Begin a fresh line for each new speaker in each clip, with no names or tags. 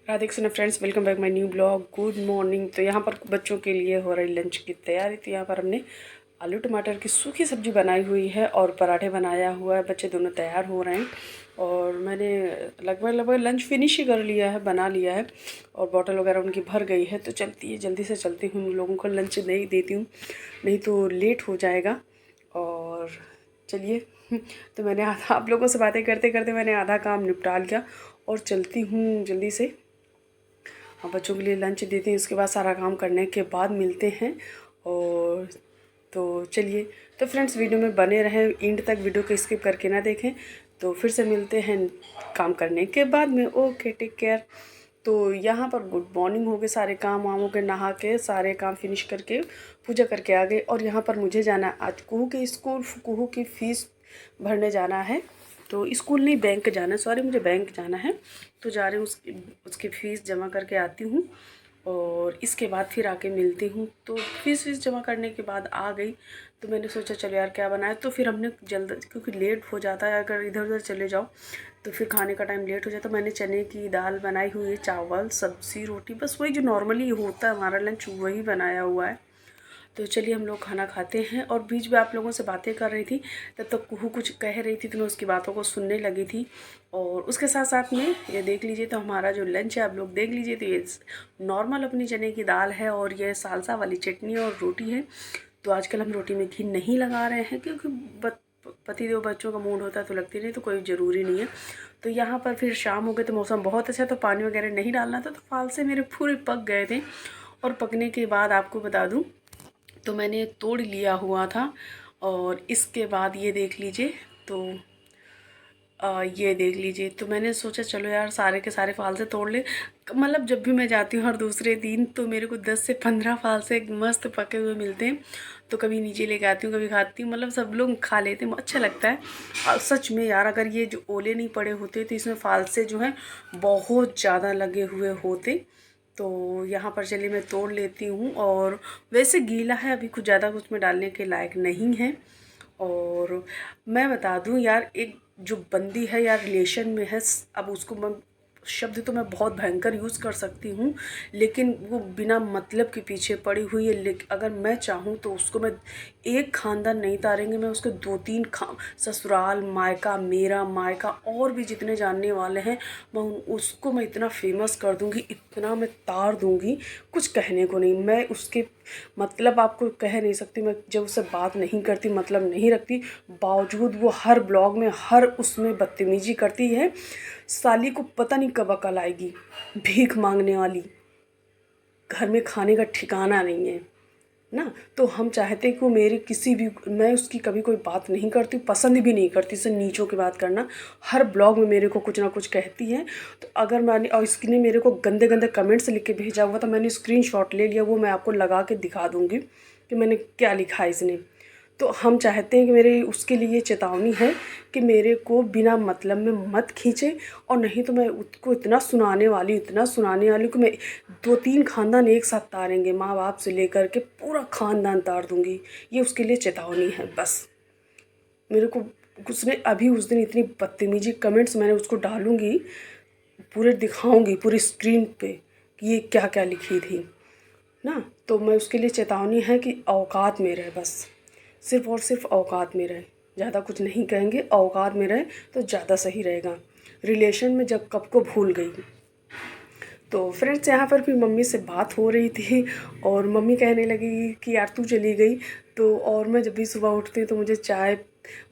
Radhe Krishna friends, welcome back my new blog. Good morning. तो यहाँ पर बच्चों के लिए हो रही लंच की तैयारी। तो यहाँ पर हमने आलू टमाटर की सूखी सब्जी बनाई हुई है और पराठे बनाया हुआ है। बच्चे दोनों तैयार हो रहे हैं और मैंने लगभग लंच फिनिश ही कर लिया है, बना लिया है और बॉटल वगैरह उनकी भर गई है। तो चलती है, जल्दी से चलती हूँ, उन लोगों को लंच नहीं देती हूँ, नहीं तो लेट हो जाएगा। और चलिए तो मैंने आप लोगों से बातें करते करते मैंने आधा काम निपटा लिया और चलती हूँ जल्दी से। अब बच्चों के लिए लंच देते हैं, उसके बाद सारा काम करने के बाद मिलते हैं। और तो चलिए, तो फ्रेंड्स वीडियो में बने रहें, एंड तक वीडियो को स्किप करके ना देखें। तो फिर से मिलते हैं काम करने के बाद में। Okay, take care. तो यहाँ पर गुड मॉर्निंग हो गए, सारे काम वाम हो गए, नहा के सारे काम फिनिश करके पूजा करके आ गए। और यहाँ पर मुझे जाना आज कुहू के स्कूल, कुहू की फ़ीस भरने जाना है। तो स्कूल नहीं, बैंक जाना है, सॉरी, मुझे बैंक जाना है। तो जा रही हूँ, उसकी फ़ीस जमा करके आती हूँ और इसके बाद फिर आके मिलती हूँ। तो फीस जमा करने के बाद आ गई। तो मैंने सोचा चलो यार क्या बनाए। तो फिर हमने जल्द, क्योंकि लेट हो जाता है अगर इधर उधर चले जाओ तो फिर खाने का टाइम लेट हो जाता है। तो मैंने चने की दाल बनाई हुई है, चावल सब्ज़ी रोटी, बस वही जो नॉर्मली होता है हमारा लंच, वही बनाया हुआ है। तो चलिए हम लोग खाना खाते हैं। और बीच में आप लोगों से बातें कर रही थी, तब तक कुहू कुछ कह रही थी तो मैं उसकी बातों को सुनने लगी थी। और उसके साथ साथ में ये देख लीजिए, तो हमारा जो लंच है आप लोग देख लीजिए। तो ये नॉर्मल अपनी चने की दाल है और ये सालसा वाली चटनी और रोटी है। तो आजकल हम रोटी में घी नहीं लगा रहे हैं, क्योंकि पतिदेव बच्चों का मूड होता है तो लगती नहीं, तो कोई ज़रूरी नहीं है। तो यहाँ पर फिर शाम हो गई, तो मौसम बहुत अच्छा, तो पानी वगैरह नहीं डालना था। तो फाल से मेरे पूरे पक गए थे। और पकने के बाद आपको बता दूँ, तो मैंने तोड़ लिया हुआ था। और इसके बाद ये देख लीजिए, तो ये देख लीजिए, तो मैंने सोचा चलो यार सारे के सारे फाल से तोड़ ले। मतलब जब भी मैं जाती हूँ हर दूसरे दिन, तो मेरे को 10 से 15 फाल से मस्त पके हुए मिलते हैं। तो कभी नीचे लेके आती हूँ, कभी खाती हूँ, मतलब सब लोग खा लेते हैं, अच्छा लगता है। और सच में यार, अगर ये जो ओले नहीं पड़े होते तो इसमें फाल से जो है बहुत ज़्यादा लगे हुए होते। तो यहाँ पर चलिए मैं तोड़ लेती हूँ। और वैसे गीला है, अभी कुछ ज़्यादा कुछ में डालने के लायक नहीं है। और मैं बता दूँ यार, एक जो बंदी है यार रिलेशन में है, अब उसको मैं शब्द तो मैं बहुत भयंकर यूज़ कर सकती हूँ, लेकिन वो बिना मतलब के पीछे पड़ी हुई है। लेकिन अगर मैं चाहूँ तो उसको मैं, एक ख़ानदान नहीं तारेंगे, मैं उसके 2-3 ससुराल, मायका, मेरा मायका और भी जितने जानने वाले हैं, मैं उसको मैं इतना फेमस कर दूँगी, इतना मैं तार दूँगी, कुछ कहने को नहीं। मैं उसके मतलब आपको कह नहीं सकती। मैं जब उससे बात नहीं करती, मतलब नहीं रखती, बावजूद वो हर ब्लॉग में, हर उसमें बदतमीजी करती है। साली को पता नहीं कब अकल आएगी, भीख मांगने वाली, घर में खाने का ठिकाना नहीं है ना। तो हम चाहते हैं कि वो मेरी किसी भी, मैं उसकी कभी कोई बात नहीं करती, पसंद भी नहीं करती इससे नीचों की बात करना। हर ब्लॉग में मेरे को कुछ ना कुछ कहती है। तो अगर मैंने, और इसने मेरे को गंदे गंदे कमेंट्स लिख के भेजा हुआ, तो मैंने स्क्रीनशॉट ले लिया, वो मैं आपको लगा के दिखा दूँगी कि मैंने क्या लिखा है इसने। तो हम चाहते हैं कि मेरे उसके लिए चेतावनी है कि मेरे को बिना मतलब में मत खींचे। और नहीं तो मैं उसको इतना सुनाने वाली, इतना सुनाने वाली कि मैं 2-3 ख़ानदान एक साथ तारेंगे, माँ बाप से लेकर के पूरा ख़ानदान तार दूँगी। ये उसके लिए चेतावनी है बस। मेरे को उसने अभी उस दिन इतनी बदतमीजी कमेंट्स, मैंने उसको डालूँगी, पूरे दिखाऊँगी पूरी स्क्रीन पे कि ये क्या क्या लिखी थी ना। तो मैं उसके लिए चेतावनी है कि औकात में रहे, बस सिर्फ़ और सिर्फ औकात में रहे, ज़्यादा कुछ नहीं कहेंगे, औकात में रहे तो ज़्यादा सही रहेगा। रिलेशन में जब कब को भूल गई। तो फ्रेंड्स यहाँ पर भी मम्मी से बात हो रही थी और मम्मी कहने लगी कि यार तू चली गई तो, और मैं जब भी सुबह उठती हूँ तो मुझे चाय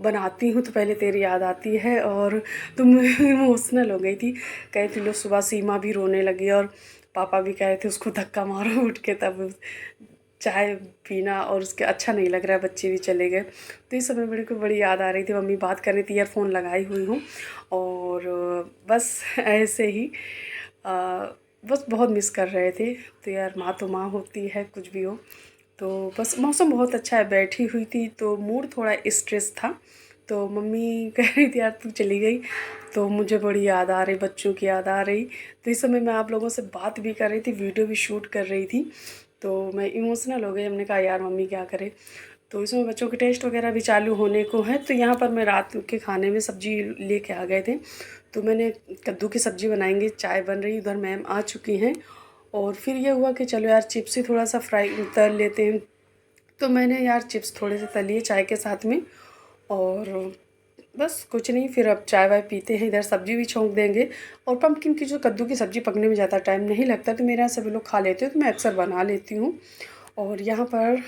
बनाती हूँ तो पहले तेरी याद आती है। और तुम इमोशनल हो गई थी, कही थी लो, सुबह सीमा भी रोने लगी और पापा भी कहे थे उसको धक्का मारो उठ के, तब चाय पीना, और उसके अच्छा नहीं लग रहा है, बच्चे भी चले गए। तो इस समय मेरे को बड़ी याद आ रही थी, मम्मी बात कर रही थी, ईयरफोन लगाई हुई हूँ और बस ऐसे ही बस बहुत मिस कर रहे थे। तो यार माँ तो माँ होती है, कुछ भी हो। तो बस मौसम बहुत अच्छा है, बैठी हुई थी तो मूड थोड़ा स्ट्रेस था। तो मम्मी कह रही थी यार तू चली गई, तो मुझे बड़ी याद आ रही, बच्चों की याद आ रही। तो इस समय मैं आप लोगों से बात भी कर रही थी, वीडियो भी शूट कर रही थी, तो मैं इमोशनल हो गई। हमने कहा यार मम्मी क्या करे। तो इसमें बच्चों के टेस्ट वगैरह भी चालू होने को है। तो यहाँ पर मैं रात के खाने में सब्ज़ी लेके आ गए थे, तो मैंने कद्दू की सब्ज़ी बनाएंगे, चाय बन रही, उधर मैम आ चुकी हैं। और फिर ये हुआ कि चलो यार चिप्स ही थोड़ा सा फ्राई तल लेते हैं, तो मैंने यार चिप्स थोड़े से तलिए चाय के साथ में। और बस कुछ नहीं, फिर अब चाय वाय पीते हैं, इधर सब्ज़ी भी छौंक देंगे। और पम्पकिन की जो कद्दू की सब्ज़ी पकने में ज़्यादा टाइम नहीं लगता, तो मेरे यहाँ सभी लोग खा लेते हैं, तो मैं अक्सर बना लेती हूँ। और यहाँ पर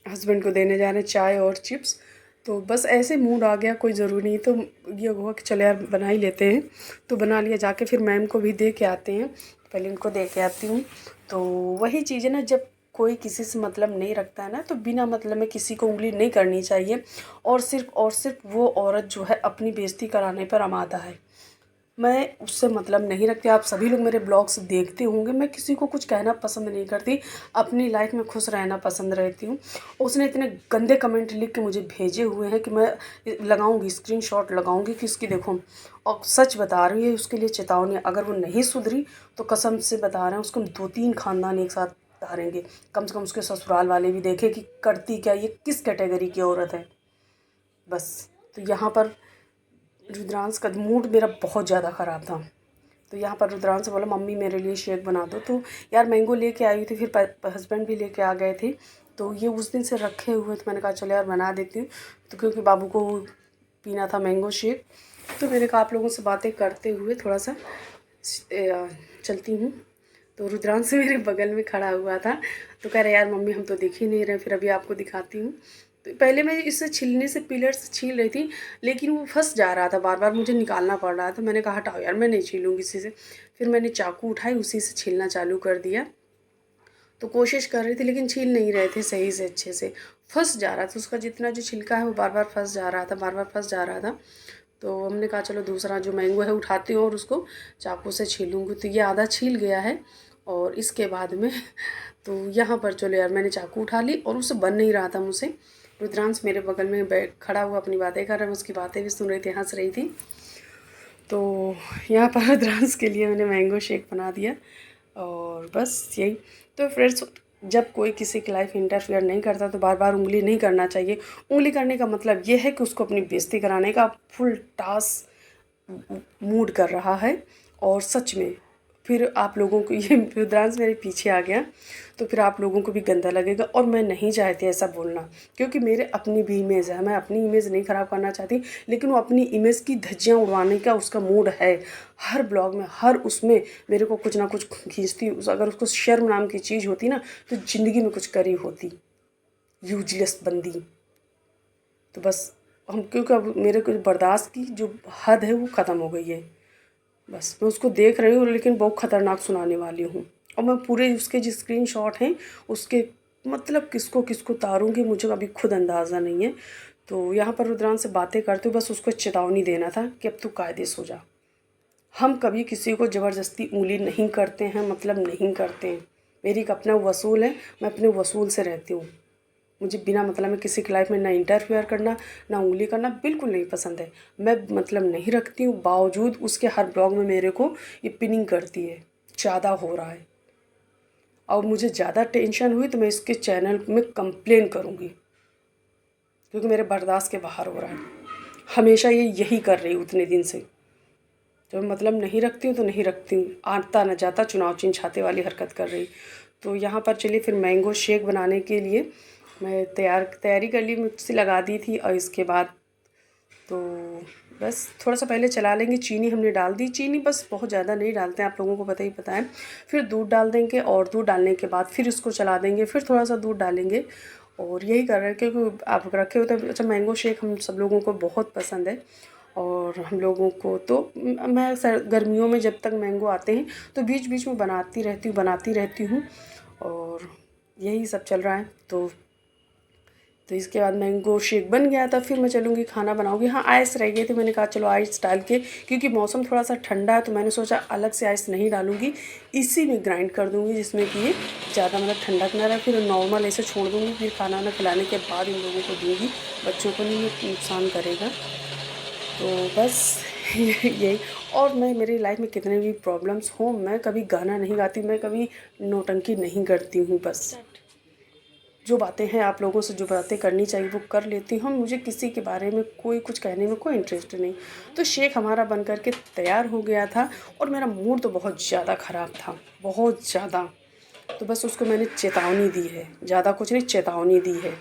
हस्बैंड को देने जा रहे हैं चाय और चिप्स। तो बस ऐसे मूड आ गया, कोई ज़रूरी नहीं, तो ये हुआ कि चलो यार बना ही लेते हैं। तो बना लिया, जाके फिर मैम को भी दे के आते हैं, पहले इनको दे के आती हूँ। तो वही चीज़ है ना, जब कोई किसी से मतलब नहीं रखता है ना, तो बिना मतलब में किसी को उंगली नहीं करनी चाहिए। और सिर्फ वो औरत जो है अपनी बेइज्जती कराने पर आमादा है। मैं उससे मतलब नहीं रखती। आप सभी लोग मेरे ब्लॉग्स देखते होंगे, मैं किसी को कुछ कहना पसंद नहीं करती, अपनी लाइफ में खुश रहना पसंद रहती हूँ। उसने इतने गंदे कमेंट लिख के मुझे भेजे हुए हैं कि मैं लगाऊंगी, स्क्रीनशॉट लगाऊंगी कि इसकी देखो। और सच बता रही है, उसके लिए चेतावनी, अगर वो नहीं सुधरी तो कसम से बता रहे हैं उसको 2-3 खानदान एक साथ तारेंगे। कम से कम उसके ससुराल वाले भी देखें कि करती क्या, ये किस कैटेगरी की औरत है। बस तो यहाँ पर रुद्रांश का मूड मेरा बहुत ज़्यादा ख़राब था। तो यहाँ पर रुद्रांश से बोला मम्मी मेरे लिए शेक बना दो। तो यार मैंगो लेके आई थी, फिर हस्बैंड भी लेके आ गए थे, तो ये उस दिन से रखे हुए, तो मैंने कहा चलो यार बना देती हूँ। तो क्योंकि बाबू को पीना था मैंगो शेक, तो मैंने कहा आप लोगों से बातें करते हुए थोड़ा सा चलती हूँ। तो रुद्रांश से मेरे बगल में खड़ा हुआ था, तो कह रहे यार मम्मी हम तो दिख ही नहीं रहे, फिर अभी आपको दिखाती हूँ। तो पहले मैं इसे छीलने से पिलर से छील रही थी, लेकिन वो फंस जा रहा था, बार बार मुझे निकालना पड़ रहा था। मैंने कहा हटाओ यार, मैं नहीं छीलूँगी इसी से। फिर मैंने चाकू उठाई, उसी से छीलना चालू कर दिया। तो कोशिश कर रही थी, लेकिन छील नहीं रहे थे सही से, अच्छे से फंस जा रहा था। उसका जितना जो छिलका है वो बार बार फंस जा रहा था, बार बार फंस जा रहा था। तो हमने कहा चलो दूसरा जो मैंगो है उठाती हूँ और उसको चाकू से छीलूँगी। तो ये आधा छील गया है। और इसके बाद में तो यहाँ पर चलो यार, मैंने चाकू उठा ली और उससे बन नहीं रहा था मुझसे। रुद्रांश मेरे बगल में बैठ खड़ा हुआ अपनी बातें कर रहा है, उसकी बातें भी सुन रही थी, हंस रही थी। तो यहाँ पर रुद्रांश के लिए मैंने मैंगो शेक बना दिया। और बस यही। तो फ्रेंड्स, जब कोई किसी की लाइफ इंटरफेयर नहीं करता तो बार बार उंगली नहीं करना चाहिए। उंगली करने का मतलब ये है कि उसको अपनी बेइज्जती कराने का फुल टास मूड कर रहा है। और सच में फिर आप लोगों को ये रुद्रांश मेरे पीछे आ गया, तो फिर आप लोगों को भी गंदा लगेगा। और मैं नहीं चाहती ऐसा बोलना, क्योंकि मेरे अपनी भी इमेज है, मैं अपनी इमेज नहीं ख़राब करना चाहती, लेकिन वो अपनी इमेज की धज्जियाँ उड़वाने का उसका मूड है। हर ब्लॉग में, हर उसमें मेरे को कुछ ना कुछ खींचती। अगर उसको शर्म नाम की चीज़ होती ना, तो ज़िंदगी में कुछ करी होती। यूजलेस बंदी। तो बस हम, क्योंकि अब मेरे को बर्दाश्त की जो हद है वो ख़त्म हो गई है। बस मैं उसको देख रही हूँ, लेकिन बहुत ख़तरनाक सुनाने वाली हूँ। और मैं पूरे उसके जो स्क्रीनशॉट हैं उसके मतलब किसको किसको तारूँगी मुझे अभी खुद अंदाज़ा नहीं है। तो यहाँ पर रुद्रांश से बातें करते हुए बस उसको चेतावनी देना था कि अब तू कायदे सो जा। हम कभी किसी को ज़बरदस्ती उंगली नहीं करते हैं, मतलब नहीं करते हैं। मेरी एक अपना वसूल है, मैं अपने वसूल से रहती हूँ। मुझे बिना मतलब में किसी की लाइफ में ना इंटरफेयर करना, ना उंगली करना बिल्कुल नहीं पसंद है। मैं मतलब नहीं रखती हूँ, बावजूद उसके हर ब्लॉग में मेरे को ये पिनिंग करती है। ज़्यादा हो रहा है, और मुझे ज़्यादा टेंशन हुई तो मैं इसके चैनल में कंप्लेन करूँगी, क्योंकि मेरे बर्दाश्त के बाहर हो रहा है। हमेशा ये यही कर रही हूँ उतने दिन से। जब मतलब नहीं रखती हूँ तो नहीं रखती हूँ, आता न जाता चुनाव चिन्ह छाते वाली हरकत कर रही। तो यहाँ पर चलिए, फिर मैंगो शेक बनाने के लिए मैं तैयारी कर ली, मिक्सी लगा दी थी। और इसके बाद तो बस थोड़ा सा पहले चला लेंगे। चीनी हमने डाल दी, चीनी बस बहुत ज़्यादा नहीं डालते हैं, आप लोगों को पता है। फिर दूध डाल देंगे, और दूध डालने के बाद फिर इसको चला देंगे, फिर थोड़ा सा दूध डालेंगे। और यही कर रहे हैं, क्योंकि आप रखे होते हैं। अच्छा, मैंगो शेक हम सब लोगों को बहुत पसंद है। और हम लोगों को तो मैं गर्मियों में जब तक मैंगो आते हैं तो बीच बीच में बनाती रहती हूँ। और यही सब चल रहा है। तो इसके बाद मैंगो शेक बन गया था, फिर मैं चलूँगी खाना बनाऊँगी। हाँ, आइस रह गए थे, मैंने कहा चलो आइस डाल के, क्योंकि मौसम थोड़ा सा ठंडा है, तो मैंने सोचा अलग से आइस नहीं डालूँगी, इसी में ग्राइंड कर दूँगी, जिसमें कि ये ज़्यादा मतलब ठंडक ना रहे। फिर नॉर्मल ऐसे छोड़ दूँगी, फिर खाना वाना खिलाने के बाद इन लोगों को दूँगी। बच्चों को नहीं ये नुकसान करेगा। तो बस यही। और मैं, मेरी लाइफ में कितने भी प्रॉब्लम्स हों, मैं कभी गाना नहीं गाती, मैं कभी नौटंकी नहीं करती हूँ। बस जो बातें हैं आप लोगों से जो बातें करनी चाहिए वो कर लेती हूँ। मुझे किसी के बारे में कोई कुछ कहने में कोई इंटरेस्ट नहीं। तो शेक हमारा बन कर के तैयार हो गया था और मेरा मूड तो बहुत ज़्यादा ख़राब था, बहुत ज़्यादा। तो बस उसको मैंने चेतावनी दी है, ज़्यादा कुछ नहीं, चेतावनी दी है।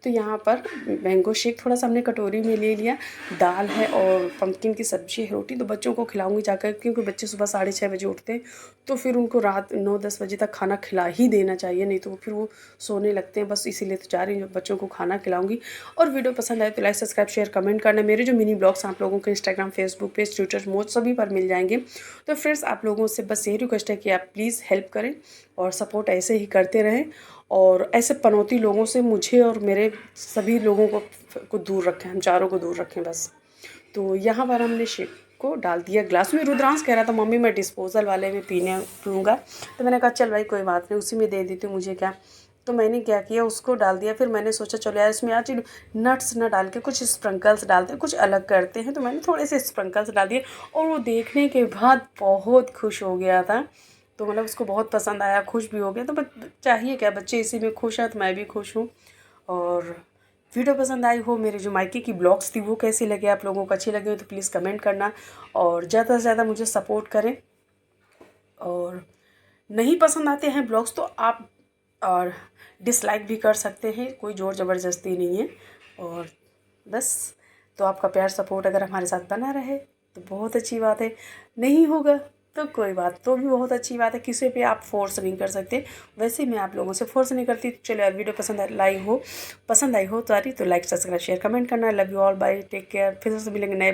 तो यहाँ पर मैंगो शेक थोड़ा सा हमने कटोरी में ले लिया, दाल है और पम्पकिन की सब्ज़ी है, रोटी। तो बच्चों को खिलाऊंगी जाकर, क्योंकि बच्चे सुबह 6:30 बजे उठते हैं, तो फिर उनको रात 9-10 बजे तक खाना खिला ही देना चाहिए, नहीं तो फिर वो सोने लगते हैं। बस इसीलिए तो जा रही हूँ, बच्चों को खाना खिलाऊंगी। और वीडियो पसंद आए तो लाइक सब्सक्राइब शेयर कमेंट करना। मेरे जो मिनी ब्लॉग्स आप लोगों को Instagram, Facebook page, Twitter, mode सभी पर मिल जाएंगे। तो फ्रेंड्स, आप लोगों से बस यही रिक्वेस्ट है कि आप प्लीज़ हेल्प करें और सपोर्ट ऐसे ही करते रहें, और ऐसे पनौती लोगों से मुझे और मेरे सभी लोगों को दूर रखें, हम चारों को दूर रखें बस। तो यहाँ पर हमने शेक को डाल दिया ग्लास में। रुद्रांश कह रहा था मम्मी मैं डिस्पोजल वाले में पीऊँगा, तो मैंने कहा चल भाई कोई बात नहीं, उसी में दे देती हूँ, मुझे क्या। तो मैंने क्या किया, उसको डाल दिया। फिर मैंने सोचा चलो यार इसमें आज नट्स न डाल के कुछ स्प्रिंकल्स डालते हैं, कुछ अलग करते हैं। तो मैंने थोड़े से स्प्रिंकल्स डाल दिए और वो देखने के बाद बहुत खुश हो गया था। तो मतलब उसको बहुत पसंद आया, खुश भी हो गया। तो चाहिए क्या, बच्चे इसी में खुश हैं तो मैं भी खुश हूँ। और वीडियो पसंद आई हो, मेरे जो मायके की ब्लॉग्स थी वो कैसी लगे, आप लोगों को अच्छी लगे हो तो प्लीज़ कमेंट करना और ज़्यादा से ज़्यादा मुझे सपोर्ट करें। और नहीं पसंद आते हैं ब्लॉग्स तो आप और डिसलाइक भी कर सकते हैं, कोई ज़ोर ज़बरदस्ती नहीं है। और बस, तो आपका प्यार सपोर्ट अगर हमारे साथ बना रहे तो बहुत अच्छी बात है, नहीं होगा तो कोई बात, तो भी बहुत अच्छी बात है। किसी पे आप फोर्स नहीं कर सकते, वैसे मैं आप लोगों से फोर्स नहीं करती। चलो यार, वीडियो पसंद आई हो तो लाइक सब्सक्राइब शेयर कमेंट करना। Love you all, bye, take care. फिर से मिलेंगे नए